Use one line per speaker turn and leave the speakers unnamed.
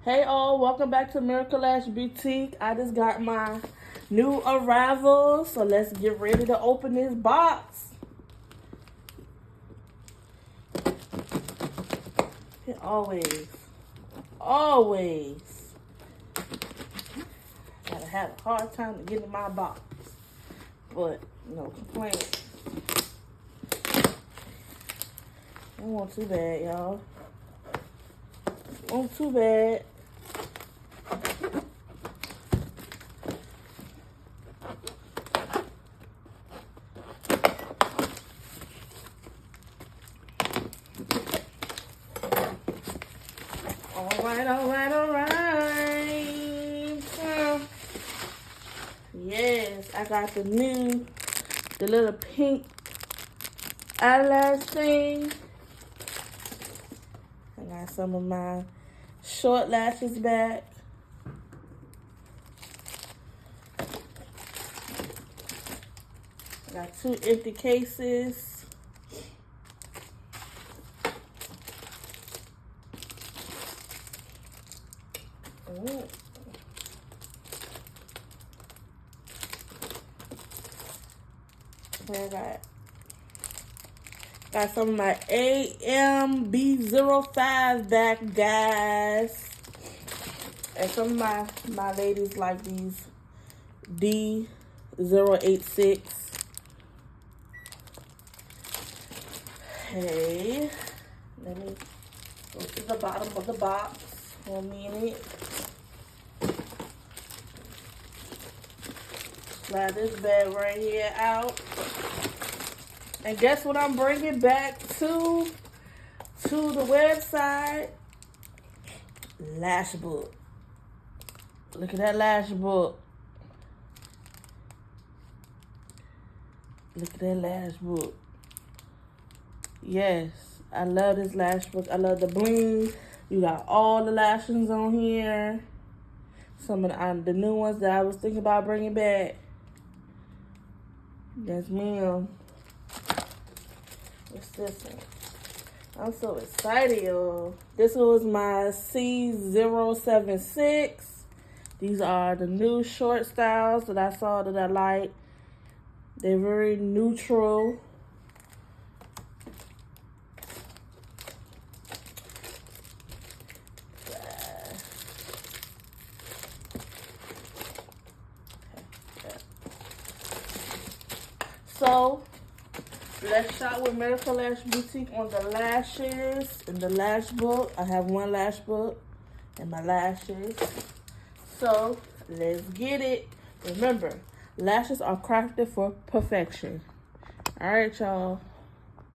Hey all, welcome back to Miracle Lash Boutique. I just got my new arrival, so let's get ready to open this box. It always gotta have a hard time to get in my box, but no complaints. It wasn't too bad, y'all. It wasn't too bad. All right. Yes, I got the little pink eyelash thing. I got some of my short lashes back. I got 2 empty cases. I got some of my AMB05 back, guys. And some of my ladies like these D086. Hey, let me go to the bottom of the box for a minute. Slide this bag right here out. And guess what I'm bringing back to the website? Lash book. Look at that lash book. Look at that lash book. Yes, I love this lash book. I love the bling. You got all the lashes on here. Some of the new ones that I was thinking about bringing back. Yes, ma'am. What's this one? I'm so excited, y'all. This was my C076. These are the new short styles that I saw that I like. They're very neutral. So, let's shop with Miracle Lash Boutique on the lashes. In the lash book, I have 1 lash book and my lashes. So, let's get it. Remember, lashes are crafted for perfection. All right, y'all.